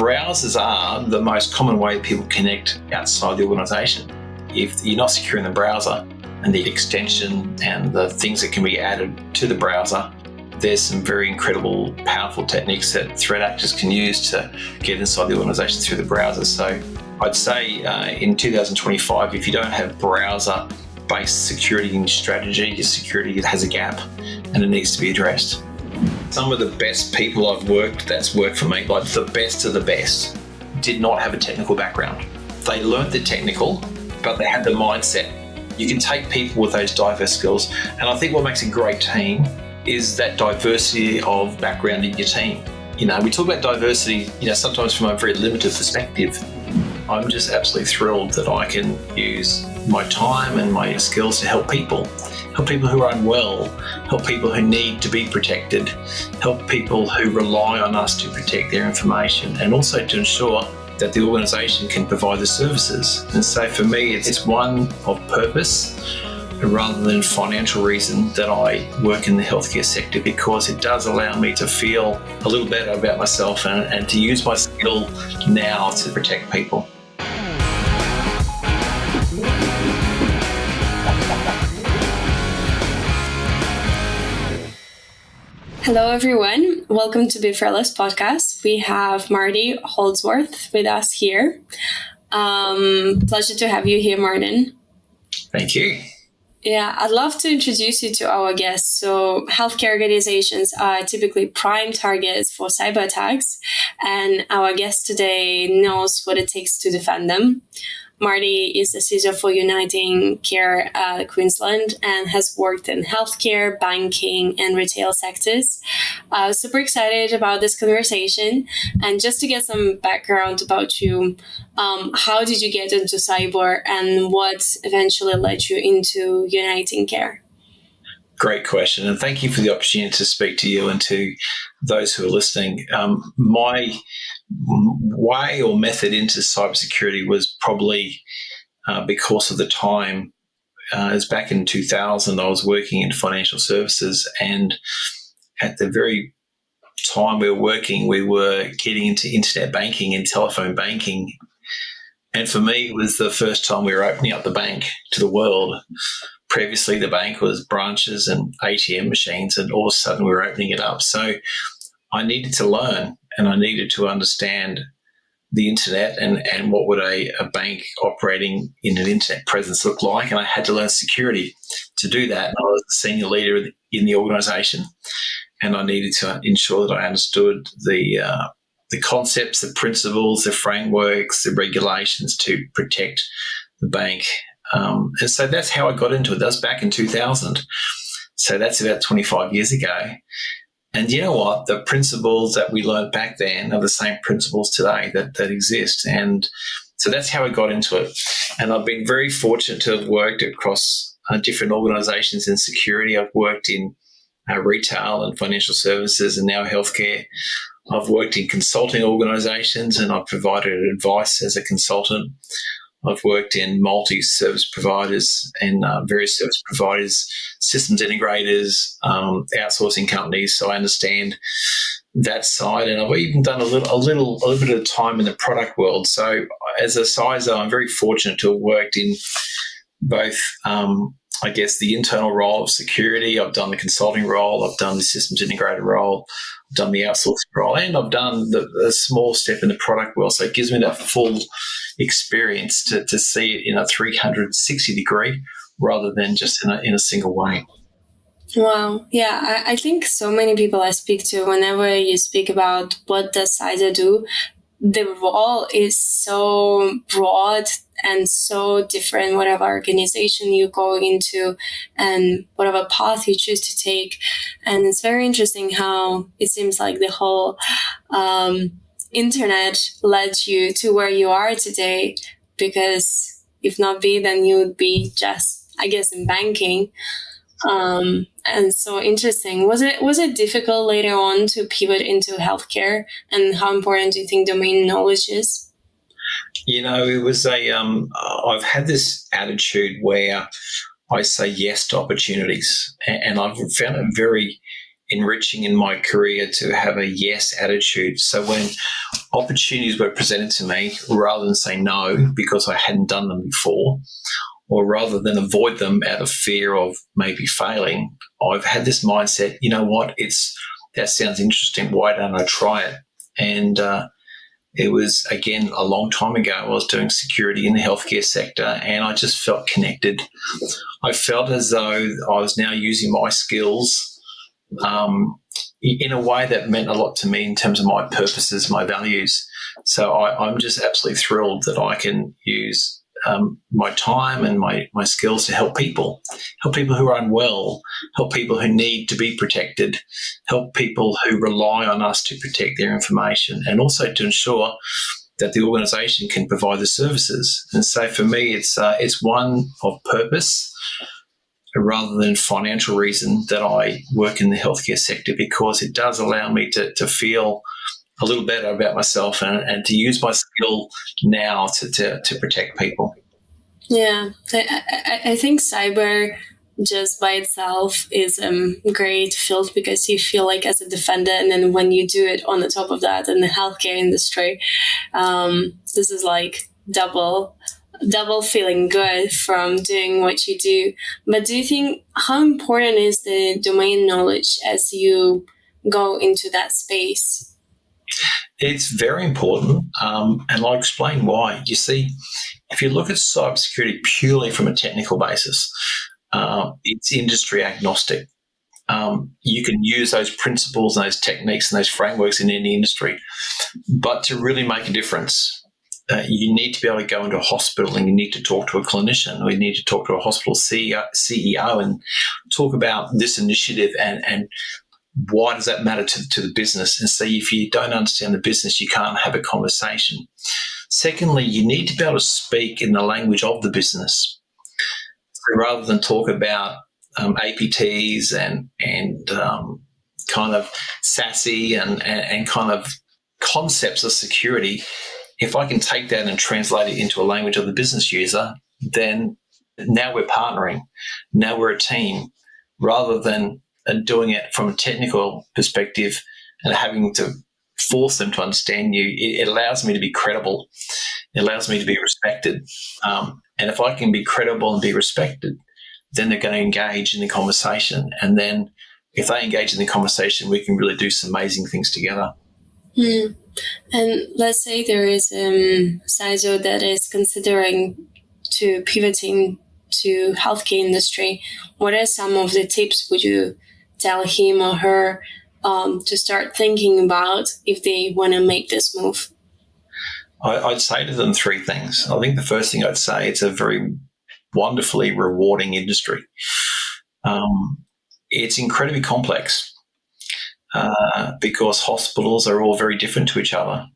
browsers are the most common way people connect outside the organisation. If you're not secure in the browser and the extension and the things that can be added to the browser, there's some very incredible, powerful techniques that threat actors can use to get inside the organisation through the browser. So I'd say in 2025, if you don't have browser-based security in your strategy, your security has a gap and it needs to be addressed. Some of the best people I've that's worked for me, like the best of the best, did not have a technical background. They learnt the technical, but they had the mindset. You can take people with those diverse skills. And I think what makes a great team is that diversity of background in your team. We talk about diversity, sometimes from a very limited perspective. I'm just absolutely thrilled that I can use my time and my skills to help people who are unwell, help people who need to be protected, help people who rely on us to protect their information, and also to ensure that the organisation can provide the services. And so for me, it's one of purpose rather than financial reason that I work in the healthcare sector, because it does allow me to feel a little better about myself and to use my skill now to protect people. Hello, everyone. Welcome to Be Fearless podcast. We have Marty Holzworth with us here. Pleasure to have you here, Martin. Thank you. Yeah, I'd love to introduce you to our guests. So healthcare organizations are typically prime targets for cyber attacks, and our guest today knows what it takes to defend them. Marty is the CISO for UnitingCare Queensland and has worked in healthcare, banking, and retail sectors. Super excited about this conversation. And just to get some background about you, how did you get into cyber and what eventually led you into UnitingCare? Great question. And thank you for the opportunity to speak to you and to those who are listening. My way or method into cybersecurity was probably because of the time. It was back in 2000. I was working in financial services, and at the very time we were working, we were getting into internet banking and telephone banking. And for me, it was the first time we were opening up the bank to the world. Previously, the bank was branches and ATM machines, and all of a sudden we were opening it up. So I needed to learn, and I needed to understand the internet and what would a bank operating in an internet presence look like. And I had to learn security to do that. I was the senior leader in the organisation, and I needed to ensure that I understood the concepts, the principles, the frameworks, the regulations to protect the bank. And so that's how I got into it. That was back in 2000. So that's about 25 years ago. And you know what? The principles that we learned back then are the same principles today that exist. And so that's how I got into it. And I've been very fortunate to have worked across different organisations in security. I've worked in retail and financial services and now healthcare. I've worked in consulting organisations and I've provided advice as a consultant. I've worked in multi-service providers and various service providers, systems integrators, outsourcing companies. So I understand that side, and I've even done a little bit of time in the product world. So as a CISO, I'm very fortunate to have worked in both, the internal role of security. I've done the consulting role. I've done the systems integrator role. I've done the outsourcing role, and I've done the small step in the product world. So it gives me that full experience to see it in a 360 degree rather than just in a single way. Wow. Yeah, I think so many people I speak to, whenever you speak about what does CISO do, the role is so broad and so different, whatever organization you go into and whatever path you choose to take. And it's very interesting how it seems like the whole internet led you to where you are today, because if not be, then you would be just, I guess, in banking. And so interesting. Was it difficult later on to pivot into healthcare, and how important do you think domain knowledge is? It was I've had this attitude where I say yes to opportunities, and I've found it very enriching in my career to have a yes attitude. So when opportunities were presented to me, rather than say no because I hadn't done them before, or rather than avoid them out of fear of maybe failing, I've had this mindset, you know what, that sounds interesting. Why don't I try it? And it was, again, a long time ago. I was doing security in the healthcare sector, and I just felt connected. I felt as though I was now using my skills in a way that meant a lot to me in terms of my purposes, my values. So I'm just absolutely thrilled that I can use my time and my skills to help people who are unwell, help people who need to be protected, help people who rely on us to protect their information, and also to ensure that the organisation can provide the services. And so for me, it's one of purpose rather than financial reason that I work in the healthcare sector, because it does allow me to feel a little better about myself and to use my skill now to protect people. Yeah, I think cyber just by itself is a great field, because you feel like as a defender, and then when you do it on the top of that in the healthcare industry, this is like double feeling good from doing what you do. But do you think, how important is the domain knowledge as you go into that space? It's very important, and I'll explain why. You see, if you look at cybersecurity purely from a technical basis, it's industry agnostic. You can use those principles and those techniques and those frameworks in any industry, but to really make a difference, you need to be able to go into a hospital and you need to talk to a clinician, or you need to talk to a hospital CEO and talk about this initiative and why does that matter to the business? And so if you don't understand the business, you can't have a conversation. Secondly, you need to be able to speak in the language of the business. So rather than talk about APTs and kind of SASE and kind of concepts of security, if I can take that and translate it into a language of the business user, then now we're partnering. Now we're a team, rather than doing it from a technical perspective and having to force them to understand you. It allows me to be credible. It allows me to be respected. And if I can be credible and be respected, then they're going to engage in the conversation. And then if they engage in the conversation, we can really do some amazing things together. Mm. And let's say there is CISO that is considering to pivoting to healthcare industry. What are some of the tips would you tell him or her to start thinking about if they want to make this move? I'd say to them three things. I think the first thing I'd say, it's a very wonderfully rewarding industry. It's incredibly complex because hospitals are all very different to each other.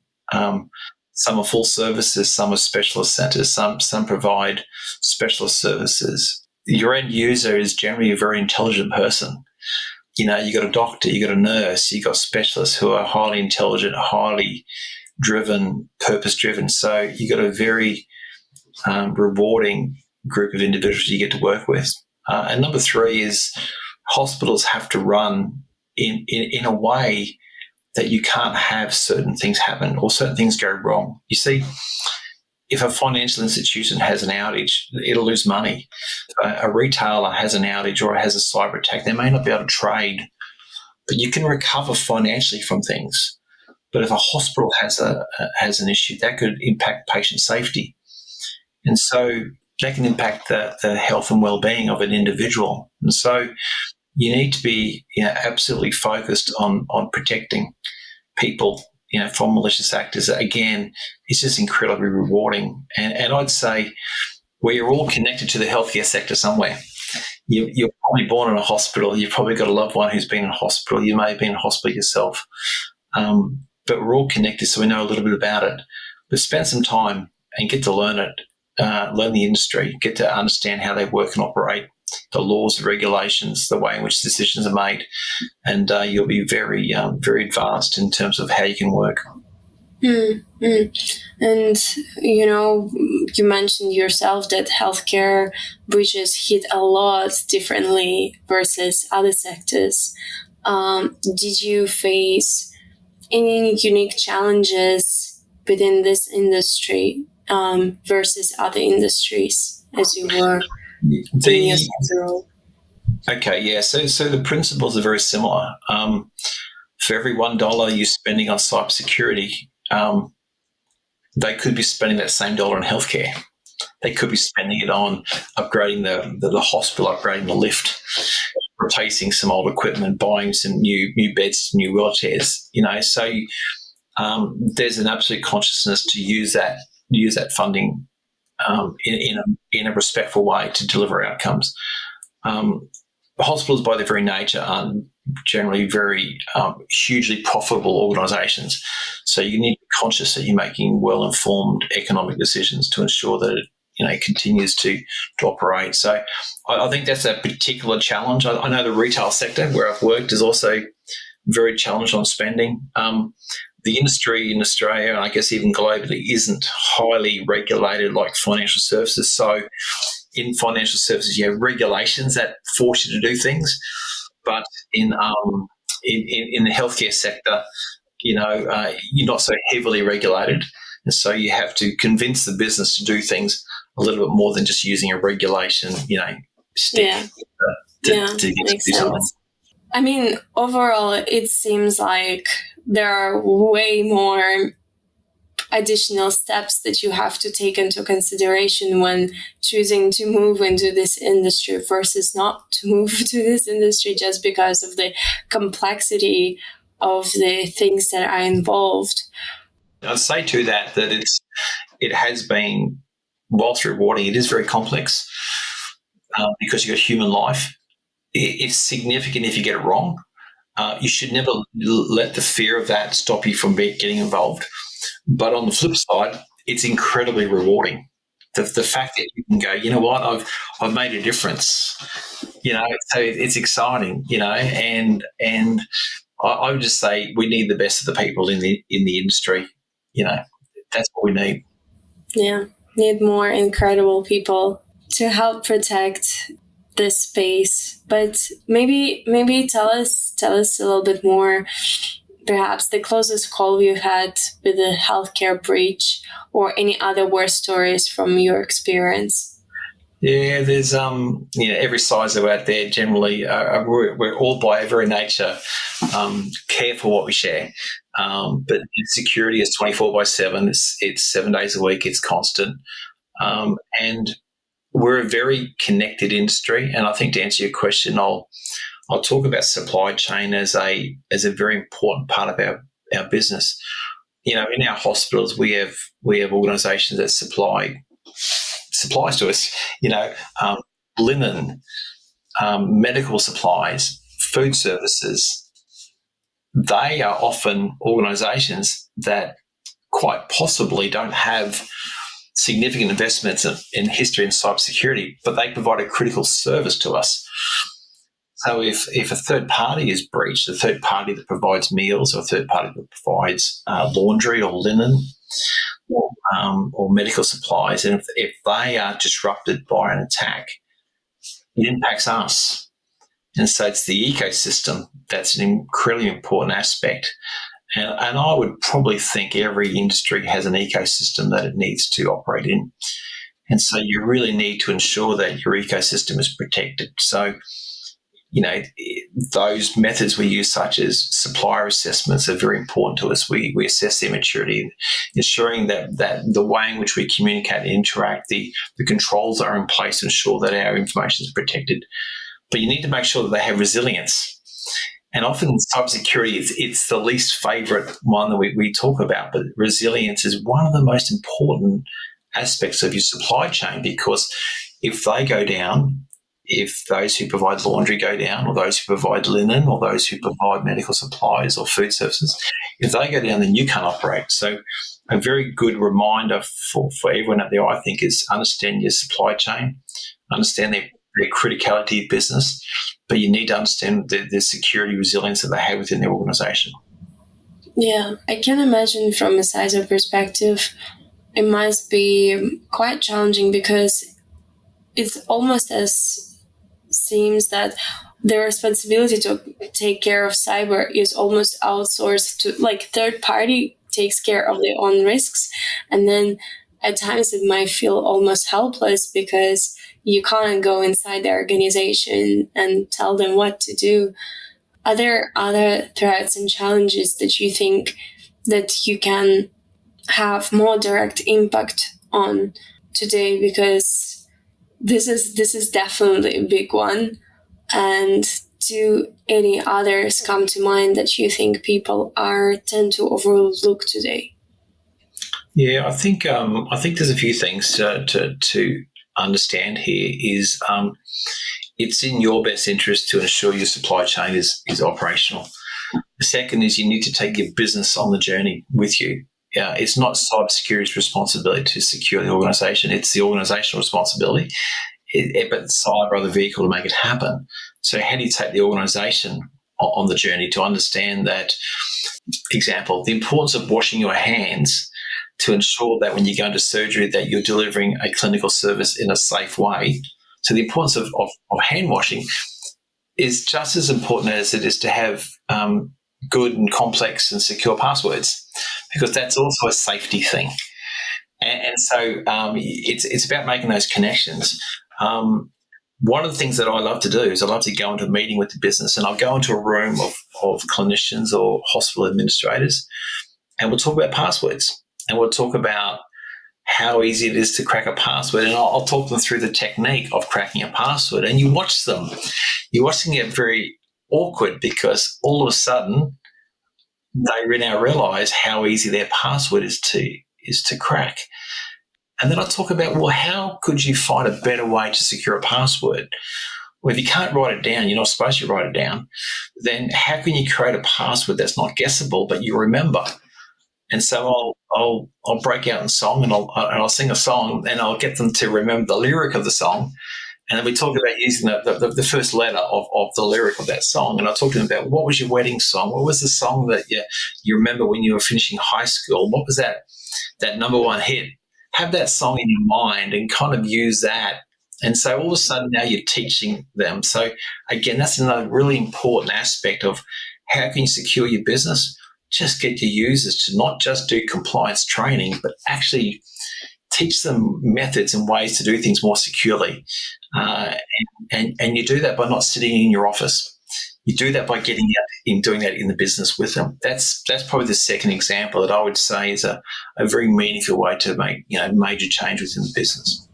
Some are full services, some are specialist centres, some provide specialist services. Your end user is generally a very intelligent person. You know, you got a doctor, you got a nurse, you got specialists who are highly intelligent, highly driven, purpose-driven. So you got a very rewarding group of individuals you get to work with. And number three is hospitals have to run in a way that you can't have certain things happen or certain things go wrong. You see, if a financial institution has an outage, it'll lose money. If a retailer has an outage or has a cyber attack, they may not be able to trade, but you can recover financially from things. But if a hospital has an issue, that could impact patient safety. And so that can impact the health and well-being of an individual. And so you need to be absolutely focused on protecting people from malicious actors. Again, it's just incredibly rewarding. And I'd say we're all connected to the healthcare sector somewhere. You're probably born in a hospital. You've probably got a loved one who's been in a hospital. You may have been in a hospital yourself. But we're all connected, so we know a little bit about it. But spend some time and get to learn it, learn the industry, get to understand how they work and operate, the laws, the regulations, the way in which decisions are made, and you'll be very, very advanced in terms of how you can work. And, you mentioned yourself that healthcare breaches hit a lot differently versus other sectors. Did you face any unique challenges within this industry versus other industries as you were in your The CISO role? Okay, yeah. So the principles are very similar. For every $1 you're spending on cybersecurity, they could be spending that same dollar in healthcare. They could be spending it on upgrading the hospital, upgrading the lift, replacing some old equipment, buying some new beds, new wheelchairs. So there's an absolute consciousness to use that funding in a respectful way to deliver outcomes. Hospitals, by their very nature, are generally very hugely profitable organisations. So you need to be conscious that you're making well-informed economic decisions to ensure that it continues to operate. So I think that's a particular challenge. I know the retail sector where I've worked is also very challenged on spending. The industry in Australia, and I guess even globally, isn't highly regulated like financial services. So in financial services, you have regulations that force you to do things, but in the healthcare sector, you're not so heavily regulated, and so you have to convince the business to do things a little bit more than just using a regulation, stick to get to Makes do something. sense. I mean, overall, it seems like there are way more additional steps that you have to take into consideration when choosing to move into this industry versus not to move to this industry, just because of the complexity of the things that are involved. I'd say to that it has been, whilst rewarding, it is very complex because you've got human life. It's significant if you get it wrong. You should never let the fear of that stop you from getting involved. But on the flip side, it's incredibly rewarding. The fact that you can go, you know what, I've made a difference. So it's exciting. And I would just say we need the best of the people in the industry. That's what we need. Yeah, need more incredible people to help protect this space. But maybe tell us a little bit more, perhaps the closest call you've had with a healthcare breach or any other war stories from your experience. Yeah, there's every CISO out there generally we're all by our very nature care for what we share, but security is 24/7. It's 7 days a week. It's constant, and we're a very connected industry. And I think to answer your question, I'll talk about supply chain as a very important part of our business. In our hospitals, we have organisations that supplies to us, linen, medical supplies, food services. They are often organisations that quite possibly don't have significant investments in history and cybersecurity, but they provide a critical service to us. So if a third party is breached, a third party that provides meals or a third party that provides laundry or linen, or medical supplies, and if they are disrupted by an attack, it impacts us. And so it's the ecosystem that's an incredibly important aspect. And I would probably think every industry has an ecosystem that it needs to operate in. And so you really need to ensure that your ecosystem is protected. So, those methods we use, such as supplier assessments, are very important to us. We assess their maturity, ensuring that the way in which we communicate and interact, the controls are in place to ensure that our information is protected. But you need to make sure that they have resilience. And often in cybersecurity, it's the least favourite one that we talk about, but resilience is one of the most important aspects of your supply chain, because if they go down, if those who provide laundry go down, or those who provide linen, or those who provide medical supplies or food services, if they go down, then you can't operate. So a very good reminder for everyone out there, I think, is understand your supply chain, understand their criticality of business, but you need to understand the security resilience that they have within their organisation. Yeah, I can imagine from a CISO perspective, it must be quite challenging because it's almost as seems that the responsibility to take care of cyber is almost outsourced to, like, third party takes care of their own risks, and then at times it might feel almost helpless because you can't go inside the organization and tell them what to do. Are there other threats and challenges that you think that you can have more direct impact on today? Because this is definitely a big one. And do any others come to mind that you think people tend to overlook today? Yeah, I think there's a few things to understand here. Is it's in your best interest to ensure your supply chain is operational. The second is you need to take your business on the journey with you. It's not cybersecurity's responsibility to secure the organisation; it's the organisational responsibility. But cyber are the vehicle to make it happen. So, how do you take the organisation on the journey to understand that? Example: the importance of washing your hands to ensure that when you go into surgery that you're delivering a clinical service in a safe way. So the importance of hand washing is just as important as it is to have good and complex and secure passwords, because that's also a safety thing. And so it's about making those connections. One of the things that I love to do is I love to go into a meeting with the business, and I'll go into a room of clinicians or hospital administrators, and we'll talk about passwords. And we'll talk about how easy it is to crack a password. And I'll talk them through the technique of cracking a password. And you watch them. You're watching it very awkward because all of a sudden they now realise how easy their password is to crack. And then I talk about, well, how could you find a better way to secure a password? Well, if you can't write it down, you're not supposed to write it down, then how can you create a password that's not guessable but you remember? And so I'll break out in song and I'll sing a song and I'll get them to remember the lyric of the song. And then we talk about using the first letter of the lyric of that song. And I'll talk to them about, what was your wedding song? What was the song that you remember when you were finishing high school? What was that number one hit? Have that song in your mind and kind of use that. And so all of a sudden now you're teaching them. So again, that's another really important aspect of how can you secure your business. Just get your users to not just do compliance training, but actually teach them methods and ways to do things more securely. And you do that by not sitting in your office. You do that by getting out and doing that in the business with them. That's probably the second example that I would say is a very meaningful way to make major change within the business.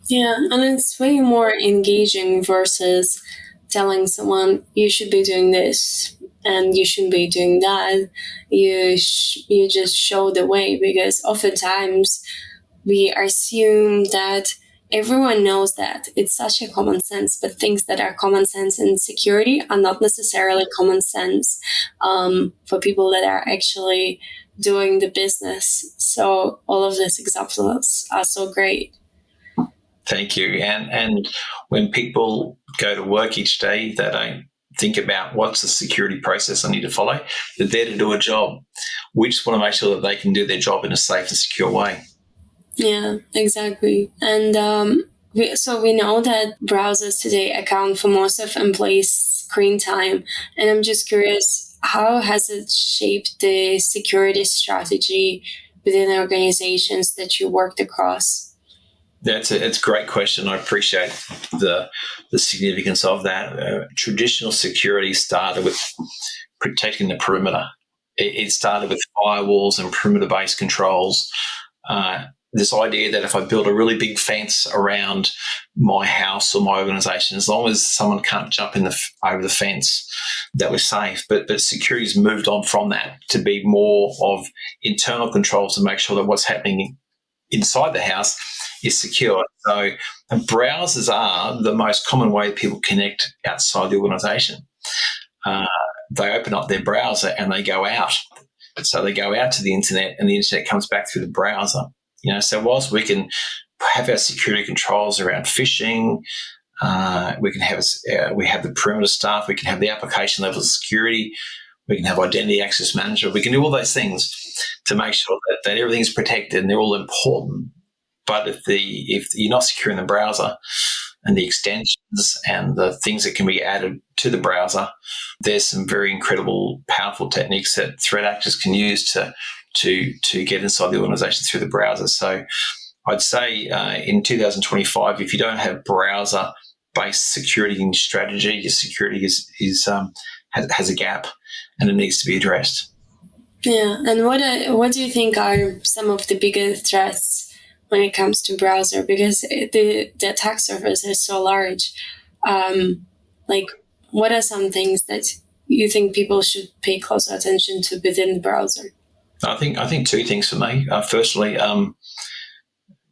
Yeah, and it's way more engaging versus telling someone you should be doing this and you shouldn't be doing that. You just show the way, because oftentimes we assume that everyone knows that it's such a common sense, but things that are common sense in security are not necessarily common sense for people that are actually doing the business. So all of these examples are so great. Thank you. And when people go to work each day, they don't think about what's the security process I need to follow. They're there to do a job. We just want to make sure that they can do their job in a safe and secure way. Yeah, exactly. And we know that browsers today account for most of employees' screen time. And I'm just curious, how has it shaped the security strategy within organizations that you worked across? It's a great question. I appreciate the significance of that. Traditional security started with protecting the perimeter. It started with firewalls and perimeter-based controls. This idea that if I build a really big fence around my house or my organisation, as long as someone can't jump over the fence, that we're safe. But security's moved on from that to be more of internal controls to make sure that what's happening inside the house is secure. So browsers are the most common way people connect outside the organisation. They open up their browser and they go out. So they go out to the internet and the internet comes back through the browser. So whilst we can have our security controls around phishing, we have the perimeter stuff, we can have the application level of security, we can have identity access management, we can do all those things to make sure that everything is protected and they're all important. But if you're not secure in the browser, and the extensions and the things that can be added to the browser, there's some very incredible, powerful techniques that threat actors can use to get inside the organization through the browser. So I'd say in 2025, if you don't have browser-based security in your strategy, your security has a gap, and it needs to be addressed. Yeah, and what do you think are some of the biggest threats when it comes to browser? Because the attack surface is so large. Like, what are some things that you think people should pay close attention to within the browser? I think two things for me. Firstly,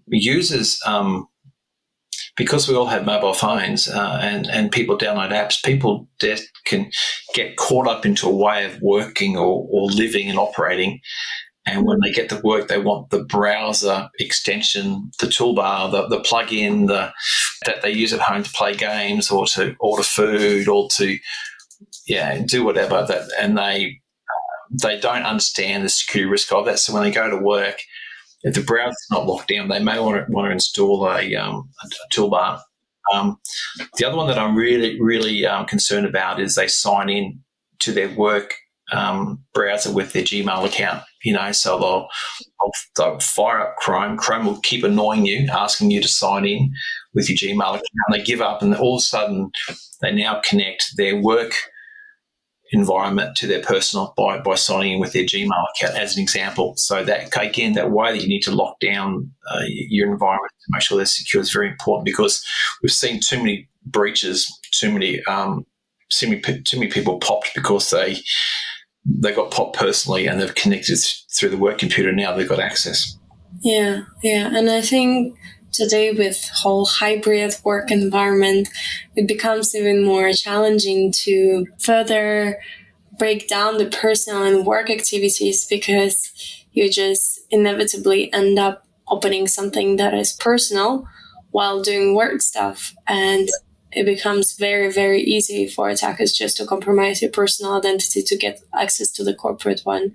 users, because we all have mobile phones and people download apps, people can get caught up into a way of working or living and operating. And when they get to work, they want the browser extension, the toolbar, the plug-in that they use at home to play games or to order food or to do whatever. And they don't understand the security risk of that. So when they go to work, if the browser's not locked down, they may want to install a toolbar. The other one that I'm really, really concerned about is they sign in to their work browser with their Gmail account. So they'll fire up Chrome. Chrome will keep annoying you, asking you to sign in with your Gmail account. They give up, and all of a sudden, they now connect their work environment to their personal by signing in with their Gmail account, as an example. So that way that you need to lock down your environment to make sure they're secure is very important, because we've seen too many breaches, too many people popped because they got popped personally and they've connected through the work computer. Now they've got access. Yeah, and I think today, with whole hybrid work environment, it becomes even more challenging to further break down the personal and work activities, because you just inevitably end up opening something that is personal while doing work stuff. And it becomes very, very easy for attackers just to compromise your personal identity to get access to the corporate one.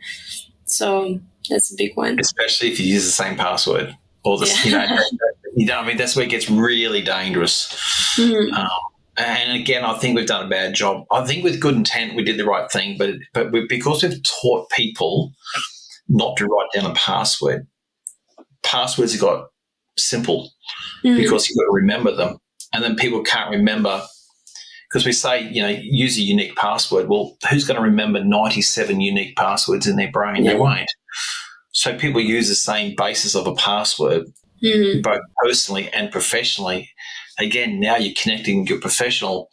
So that's a big one. Especially if you use the same password. Or that's where it gets really dangerous. Mm-hmm. And again, I think we've done a bad job. I think with good intent we did the right thing, but because we've taught people not to write down a password. Passwords have got simple because you've got to remember them, and then people can't remember because we say use a unique password. Well, who's going to remember 97 unique passwords in their brain? They won't. So people use the same basis of a password, both personally and professionally. Again, now you're connecting your professional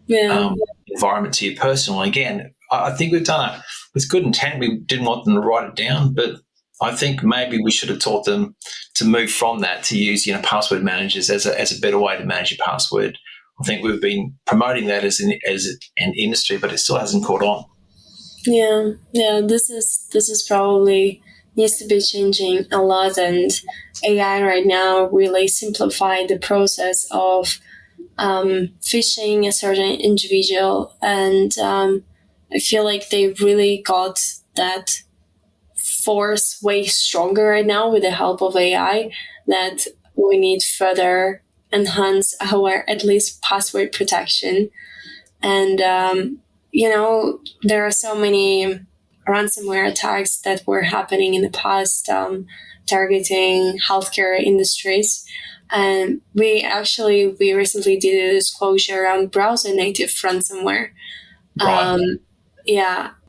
environment to your personal. Again, I think we've done it with good intent. We didn't want them to write it down, but I think maybe we should have taught them to move from that to use password managers as a better way to manage your password. I think we've been promoting that as an industry, but it still hasn't caught on. Yeah. This is probably needs to be changing a lot, and AI right now really simplified the process of phishing a certain individual, and I feel like they really got that force way stronger right now with the help of AI, that we need further enhance our at least password protection. And there are so many ransomware attacks that were happening in the past, targeting healthcare industries. And we recently did a disclosure around browser native ransomware. Right.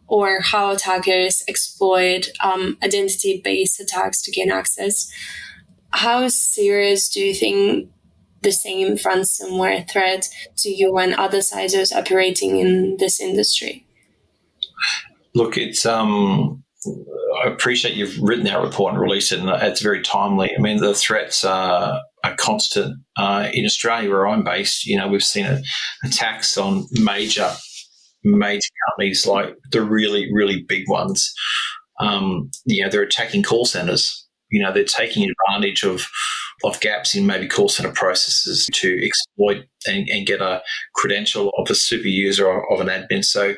Or how attackers exploit identity-based attacks to gain access. How serious do you think the same ransomware threat to you and other CISOs operating in this industry? Look, it's I appreciate you've written that report and released it, and it's very timely. I mean, the threats are constant. In Australia, where I'm based, we've seen attacks on major companies, like the really, really big ones. They're attacking call centers. They're taking advantage of gaps in maybe call center processes to exploit and get a credential of a super user or of an admin. So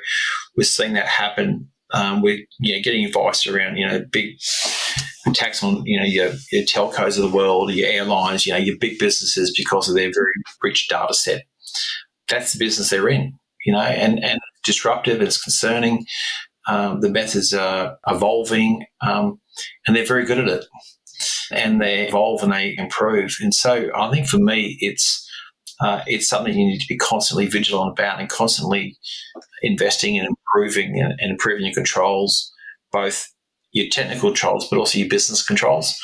we're seeing that happen. We're getting advice around big attacks on, your telcos of the world, your airlines, your big businesses because of their very rich data set. That's the business they're in, and disruptive. It's concerning. The methods are evolving, and they're very good at it. And they evolve and they improve. And so I think for me, it's something you need to be constantly vigilant about and constantly investing in improving and improving your controls, both your technical controls, but also your business controls,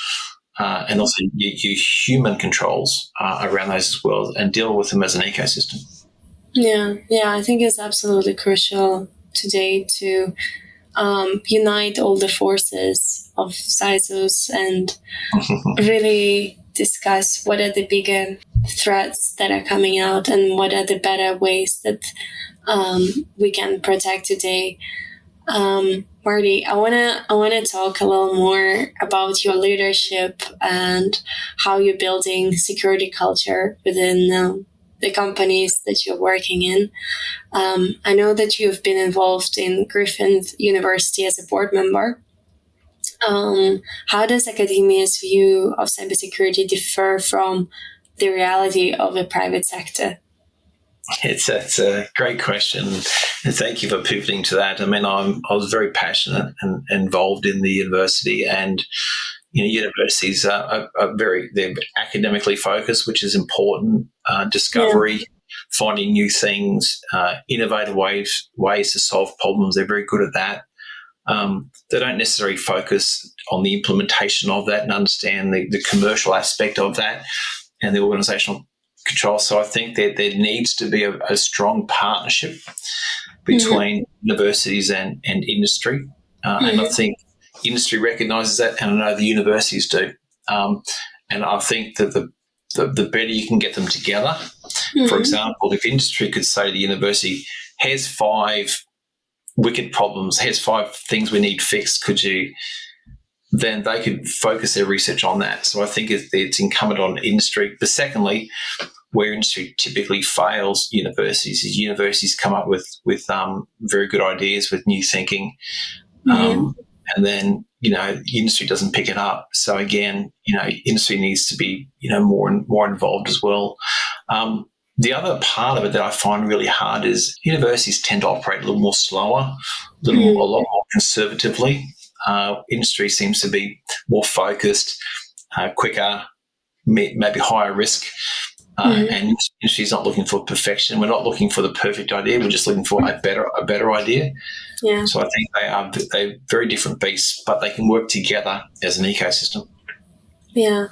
and also your human controls around those as well, and deal with them as an ecosystem. Yeah, I think it's absolutely crucial today to unite all the forces of CISOs and really discuss what are the bigger threats that are coming out and what are the better ways that we can protect today. Marty, I wanna talk a little more about your leadership and how you're building security culture within the companies that you're working in. I know that you've been involved in Griffin University as a board member. How does academia's view of cybersecurity differ from the reality of the private sector? It's a great question, and thank you for pivoting to that. I mean, I was very passionate and involved in the university, and universities are they're academically focused, which is important. Discovery, finding new things, innovative ways to solve problems. They're very good at that. They don't necessarily focus on the implementation of that and understand the commercial aspect of that and the organizational control. So I think that there needs to be a strong partnership between universities and industry. And I think industry recognises that, and I know the universities do. And I think that the better you can get them together. For example, if industry could say to the university, here's 5 wicked problems, here's 5 things we need fixed, then they could focus their research on that. So I think it's incumbent on industry. But secondly, where industry typically fails universities is universities come up with very good ideas, with new thinking, and then industry doesn't pick it up. So again, industry needs to be more involved as well. The other part of it that I find really hard is universities tend to operate a little more slower, a lot more conservatively. Industry seems to be more focused, quicker, maybe higher risk. And industry is not looking for perfection. We're not looking for the perfect idea. We're just looking for a better idea. Yeah. So I think they're very different beasts, but they can work together as an ecosystem. Yeah,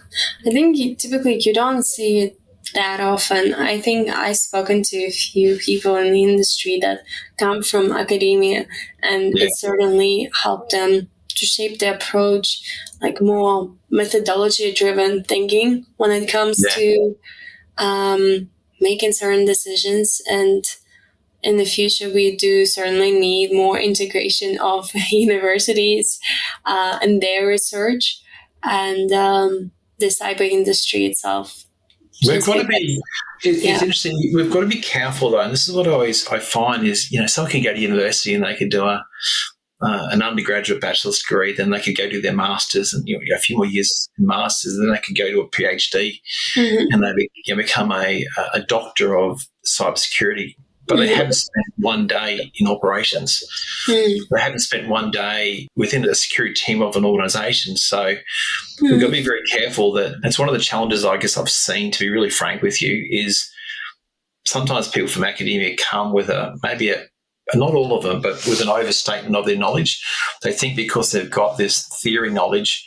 I think typically you don't see it that often. I think I've spoken to a few people in the industry that come from academia, and it certainly helped them to shape their approach, like more methodology-driven thinking when it comes to making certain decisions. And in the future, we do certainly need more integration of universities and their research and the cyber industry itself. We've got to be. It's interesting. We've got to be careful though, and this is what I find is someone can go to university and they could do an undergraduate bachelor's degree, then they could go do their masters and a few more years in masters, then they could go to a PhD, and they become a doctor of cybersecurity. But they haven't spent one day in operations. They haven't spent one day within the security team of an organisation. So we've got to be very careful. That's one of the challenges I guess I've seen, to be really frank with you, is sometimes people from academia come with not all of them, but with an overstatement of their knowledge. They think because they've got this theory knowledge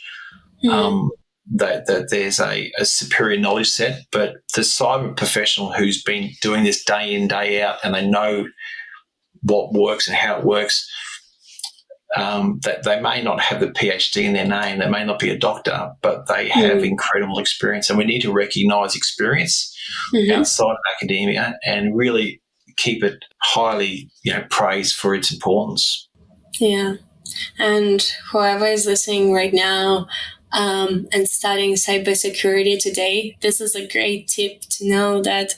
that there's a superior knowledge set, but the cyber professional who's been doing this day in, day out, and they know what works and how it works, that they may not have the PhD in their name, they may not be a doctor, but they have incredible experience, and we need to recognise experience outside of academia and really keep it highly praised for its importance. Yeah, and whoever is listening right now and studying cybersecurity today, this is a great tip to know that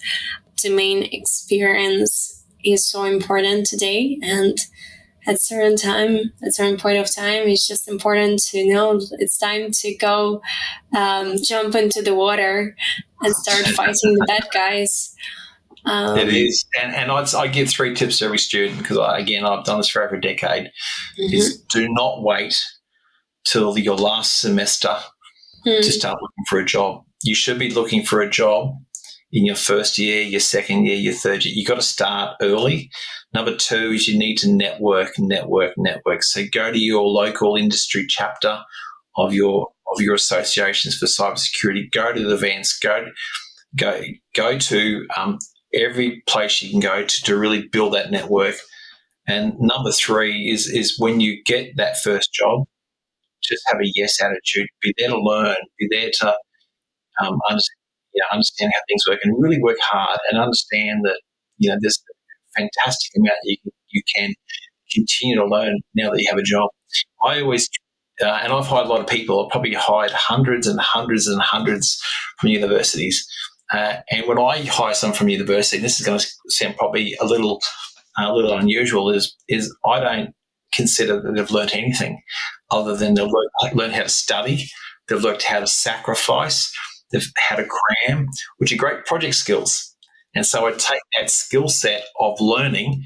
domain experience is so important today. And at certain point of time, it's just important to know it's time to go jump into the water and start fighting the bad guys. It is. And I give 3 tips to every student because, I've done this for over a decade, is do not wait till your last semester to start looking for a job. You should be looking for a job in your first year, your second year, your third year. You've got to start early. Number 2 is you need to network. So go to your local industry chapter of your associations for cybersecurity. Go to the events. Go to every place you can go to really build that network. And number 3 is when you get that first job, just have a yes attitude. Be there to learn. Be there to understand how things work, and really work hard and understand that there's a fantastic amount you can continue to learn now that you have a job. I always and I've hired a lot of people. I've probably hired hundreds and hundreds and hundreds from universities. And when I hire someone from university, this is going to sound probably a little unusual, is I don't consider that they've learned anything other than they've learned how to study, they've learned how to sacrifice, they've how to cram, which are great project skills. And so I take that skill set of learning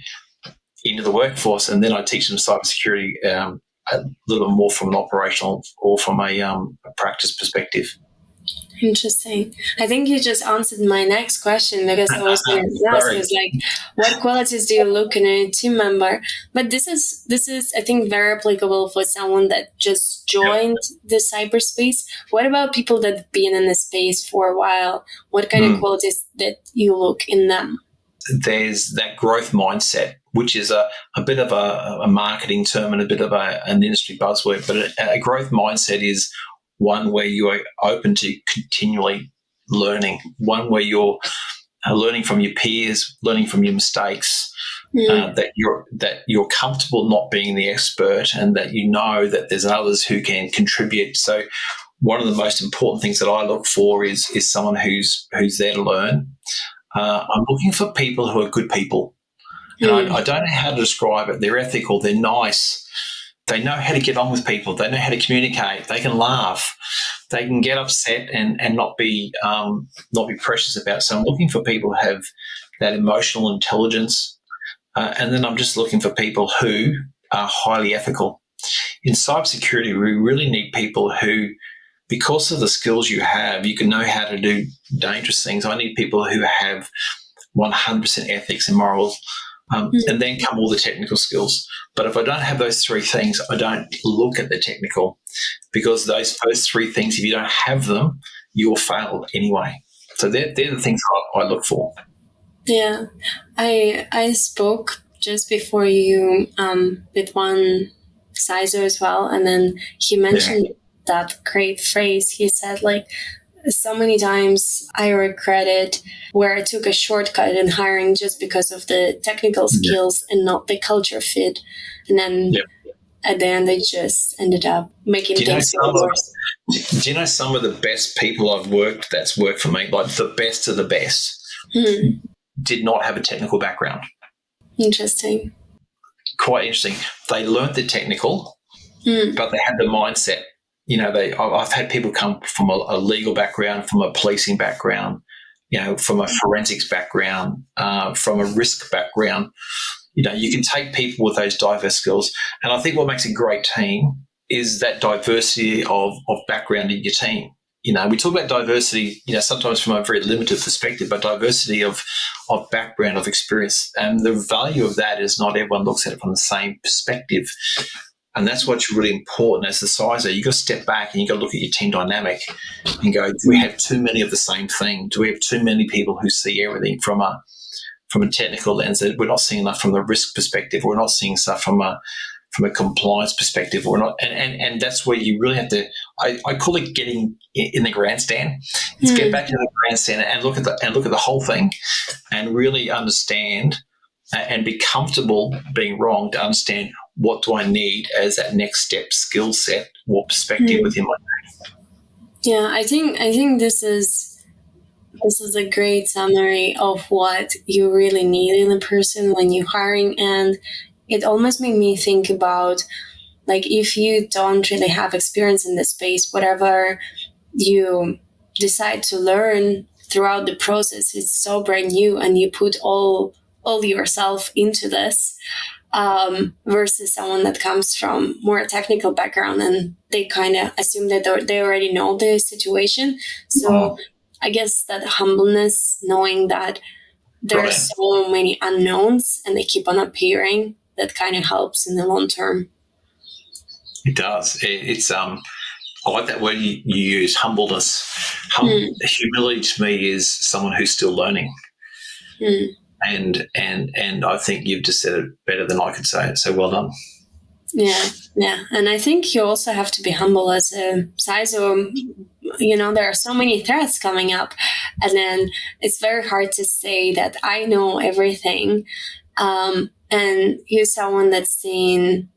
into the workforce, and then I teach them cybersecurity a little bit more from an operational or from a practice perspective. Interesting. I think you just answered my next question, because I was going to ask is what qualities do you look in a team member? But this is I think very applicable for someone that just joined the cyberspace. What about people that've been in the space for a while? What kind of qualities that you look in them? There's that growth mindset, which is a bit of a marketing term and a bit of an industry buzzword, but a growth mindset is one where you are open to continually learning, one where you're learning from your peers, learning from your mistakes, that you're comfortable not being the expert, and that you know that there's others who can contribute. So one of the most important things that I look for is someone who's there to learn. I'm looking for people who are good people. And I don't know how to describe it. They're ethical, they're nice. They know how to get on with people. They know how to communicate. They can laugh. They can get upset and not be precious about it. So I'm looking for people who have that emotional intelligence. And then I'm just looking for people who are highly ethical. In cybersecurity, we really need people who, because of the skills you have, you can know how to do dangerous things. I need people who have 100% ethics and morals. And then come all the technical skills. But if I don't have those 3 things, I don't look at the technical, because those first 3 things, if you don't have them, you will fail anyway. So they're the things I look for. Yeah. I spoke just before you with one CISO as well, and then he mentioned that great phrase. He said, so many times I regret it where I took a shortcut in hiring just because of the technical skills and not the culture fit. And then at the end, I just ended up making things worse. Do you know some of the best people I've that's worked for me, like the best of the best, did not have a technical background? Interesting. Quite interesting. They learnt the technical, but they had the mindset. I've had people come from a legal background, from a policing background, from a forensics background, from a risk background. You can take people with those diverse skills. And I think what makes a great team is that diversity of background in your team. We talk about diversity, sometimes from a very limited perspective, but diversity of background, of experience. And the value of that is not everyone looks at it from the same perspective. And that's what's really important as the CISO. You've got to step back and you've got to look at your team dynamic and go, do we have too many of the same thing? Do we have too many people who see everything from a technical lens? That we're not seeing enough from the risk perspective. We're not seeing stuff from a compliance perspective. We're not, and that's where you really have to. I call it getting in the grandstand. It's get back to the grandstand and look at the whole thing, and really understand and be comfortable being wrong to understand what do I need as that next step skill set or perspective within my team. Yeah, I think this is a great summary of what you really need in a person when you're hiring, and it almost made me think about, like, if you don't really have experience in this space, whatever you decide to learn throughout the process is so brand new, and you put all yourself into this, versus someone that comes from more technical background and they kind of assume that they already know the situation. So I guess that humbleness, knowing that there are so many unknowns and they keep on appearing, that kind of helps in the long term. It does. It's I like that word you use, humbleness. Humility to me is someone who's still learning. And I think you've just said it better than I could say it. So well done. Yeah. And I think you also have to be humble as a CISO. There are so many threats coming up, and then it's very hard to say that I know everything. And you're someone that's seen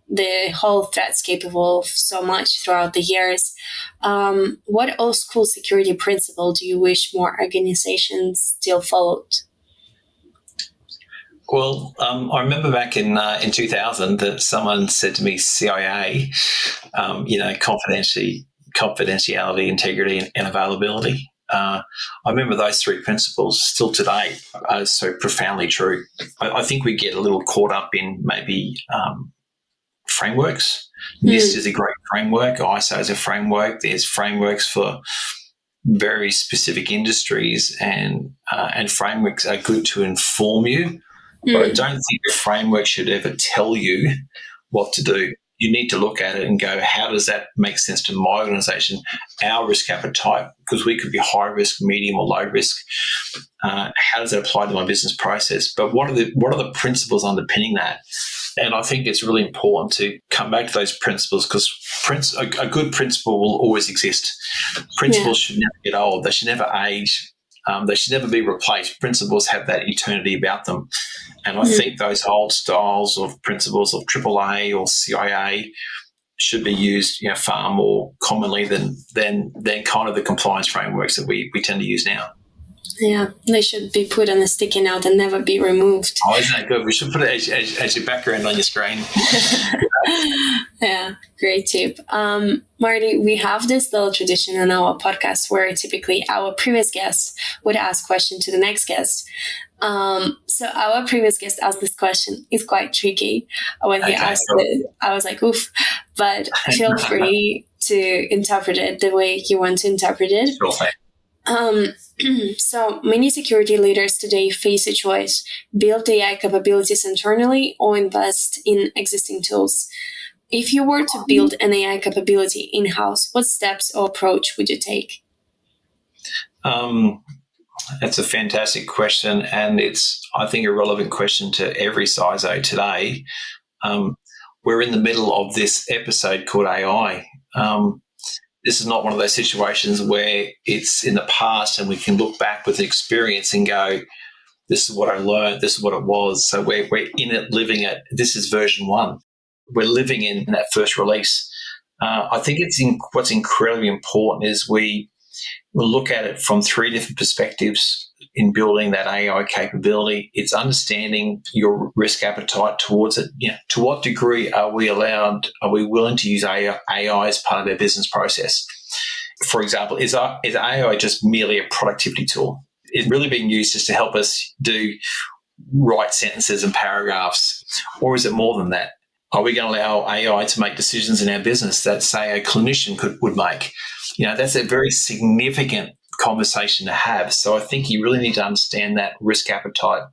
the whole threatscape evolve so much throughout the years. What old school security principle do you wish more organizations still followed? Well, I remember back in 2000 that someone said to me, CIA, confidentiality, integrity, and availability. I remember those three principles still today are so profoundly true. I think we get a little caught up in maybe frameworks. NIST is a great framework. ISO is a framework. There's frameworks for very specific industries, and frameworks are good to inform you. But I don't think a framework should ever tell you what to do. You need to look at it and go, how does that make sense to my organisation, our risk appetite, because we could be high risk, medium or low risk. How does that apply to my business process? But what are the principles underpinning that? And I think it's really important to come back to those principles, because a good principle will always exist. Principles should never get old. They should never age. They should never be replaced. Principles have that eternity about them. And I think those old styles of principles of AAA or CIA should be used, far more commonly than kind of the compliance frameworks that we tend to use now. Yeah, they should be put on a sticky note and never be removed. Oh, isn't that good? We should put it as your background on your screen. Yeah, great tip. Marty, we have this little tradition on our podcast where typically our previous guest would ask question to the next guest. So our previous guest asked this question. It's quite tricky. When he asked it, I was like, oof. But feel free to interpret it the way you want to interpret it. Sure. So many security leaders today face a choice: build AI capabilities internally or invest in existing tools. If you were to build an AI capability in-house, what steps or approach would you take? That's a fantastic question, and it's, I think, a relevant question to every CISO today. We're in the middle of this episode called AI. This is not one of those situations where it's in the past and we can look back with experience and go, this is what I learned, this is what it was. So we're in it, living it. This is version 1. We're living in that first release. I think what's incredibly important is we look at it from 3 different perspectives in building that AI capability. It's understanding your risk appetite towards it. To what degree are we willing to use AI as part of our business process? For example, is AI just merely a productivity tool? Is it really being used just to help us write sentences and paragraphs? Or is it more than that? Are we going to allow AI to make decisions in our business that, say, a clinician would make? That's a very significant conversation to have. So I think you really need to understand that risk appetite.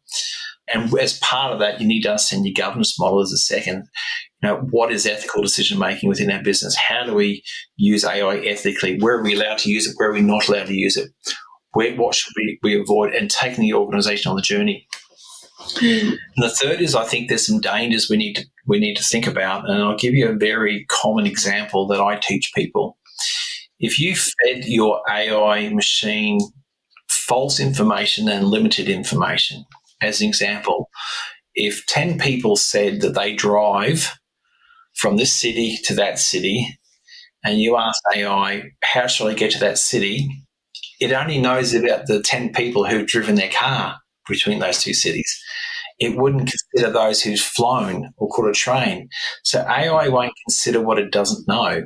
And as part of that, you need to understand your governance model as a second. What is ethical decision-making within our business? How do we use AI ethically? Where are we allowed to use it? Where are we not allowed to use it? What should we avoid? And taking the organisation on the journey. And the third is, I think there's some dangers we need to think about. And I'll give you a very common example that I teach people. If you fed your AI machine false information and limited information, as an example, if 10 people said that they drive from this city to that city, and you ask AI, how shall I get to that city? It only knows about the 10 people who've driven their car between those 2 cities. it wouldn't consider those who's flown or could have trained. So AI won't consider what it doesn't know.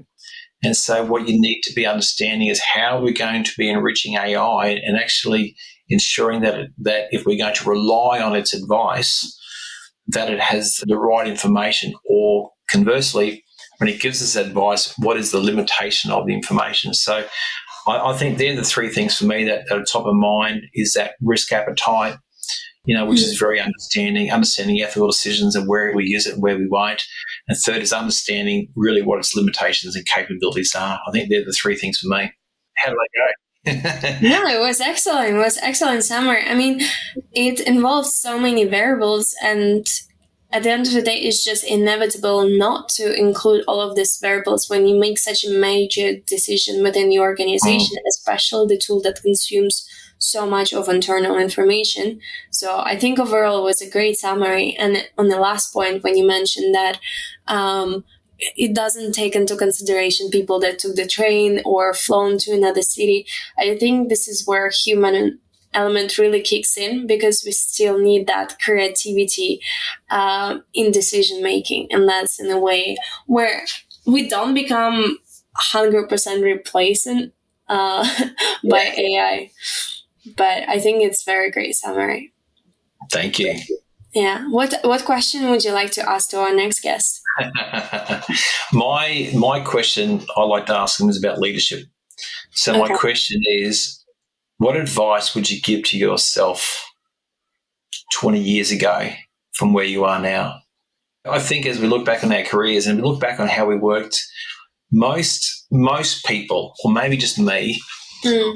And so what you need to be understanding is how we're going to be enriching AI and actually ensuring that if we're going to rely on its advice, that it has the right information, or conversely, when it gives us advice, what is the limitation of the information? So I think they're the three things for me that are top of mind, is that risk appetite, which is very understanding ethical decisions and where we use it and where we won't. And third is understanding really what its limitations and capabilities are. I think they're the three things for me. How do I go? No, it was excellent. It was excellent summary. I mean, it involves so many variables, and at the end of the day, it's just inevitable not to include all of these variables when you make such a major decision within the organization, especially the tool that consumes so much of internal information. So I think overall it was a great summary. And on the last point, when you mentioned that it doesn't take into consideration people that took the train or flown to another city, I think this is where human element really kicks in, because we still need that creativity in decision making. And that's in a way where we don't become 100% replaced by AI. But I think it's very great summary. Thank you. Yeah. What question would you like to ask to our next guest? My question I like to ask them is about leadership. So my question is, what advice would you give to yourself 20 years ago from where you are now? I think as we look back on our careers and we look back on how we worked, most people, or maybe just me,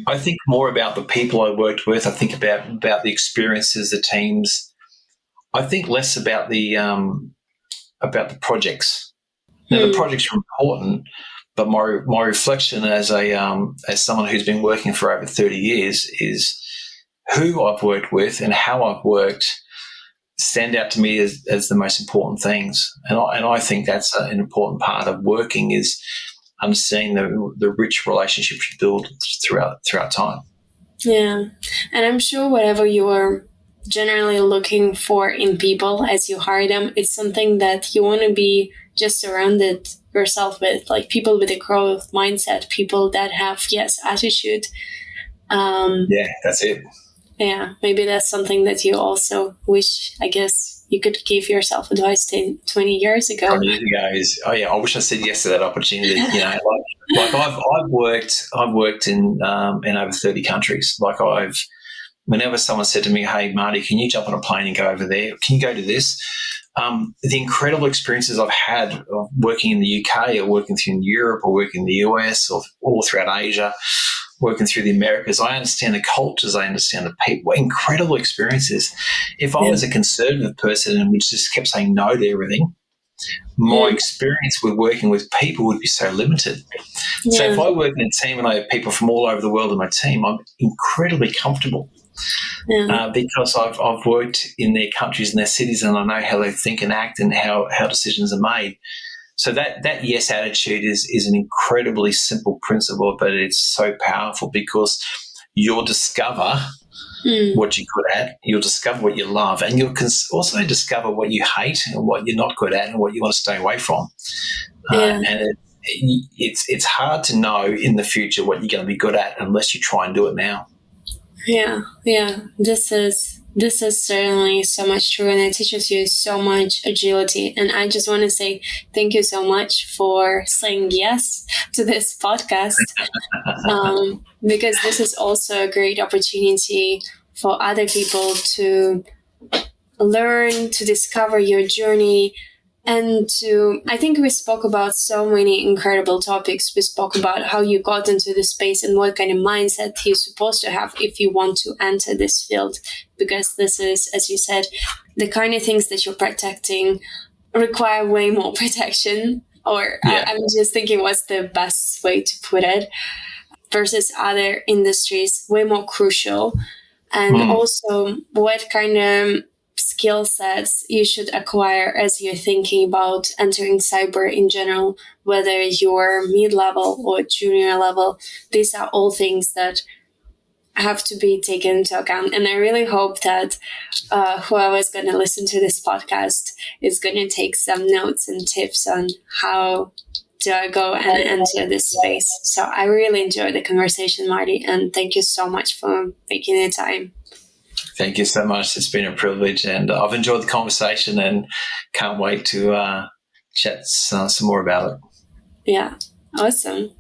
I think more about the people I worked with. I think about the experiences, the teams. I think less about the projects. Now, the projects are important, but my reflection as someone who's been working for over 30 years is who I've worked with and how I've worked stand out to me as the most important things. And I think that's an important part of working, is understanding the rich relationships you build throughout time. Yeah. And I'm sure whatever you're generally looking for in people as you hire them, it's something that you want to be just surrounded yourself with, like people with a growth mindset, people that have attitude. Yeah, that's it. Yeah, maybe that's something that you also wish, I guess, you could give yourself advice 20 years ago. 20 years ago is, I wish I said yes to that opportunity. Like I've worked in over 30 countries. Whenever someone said to me, "Hey, Marty, can you jump on a plane and go over there? Can you go to this?" The incredible experiences I've had of working in the UK, or working through in Europe, or working in the US, or all throughout Asia, working through the Americas, I understand the cultures, I understand the people. Incredible experiences. If I was a conservative person and which just kept saying no to everything, my experience with working with people would be so limited. Yeah. So if I work in a team and I have people from all over the world in my team, I'm incredibly comfortable. Because I've worked in their countries and their cities, and I know how they think and act and how decisions are made. So that yes attitude is an incredibly simple principle, but it's so powerful, because you'll discover what you're good at, you'll discover what you love, and you'll also discover what you hate and what you're not good at and what you want to stay away from. And it's hard to know in the future what you're going to be good at unless you try and do it now. Yeah. This is certainly so much true, and it teaches you so much agility. And I just want to say thank you so much for saying yes to this podcast, because this is also a great opportunity for other people to learn, to discover your journey. And I think we spoke about so many incredible topics. We spoke about how you got into the space and what kind of mindset you're supposed to have if you want to enter this field. Because this is, as you said, the kind of things that you're protecting require way more protection. Or I'm just thinking what's the best way to put it, versus other industries, way more crucial. And also what kind of skill sets you should acquire as you're thinking about entering cyber in general, whether you're mid-level or junior level. These are all things that have to be taken into account. And I really hope that whoever's going to listen to this podcast is going to take some notes and tips on how do I go and enter this space. So I really enjoyed the conversation, Marty, and thank you so much for making the time. Thank you so much. It's been a privilege, and I've enjoyed the conversation and can't wait to chat some more about it. Yeah, awesome.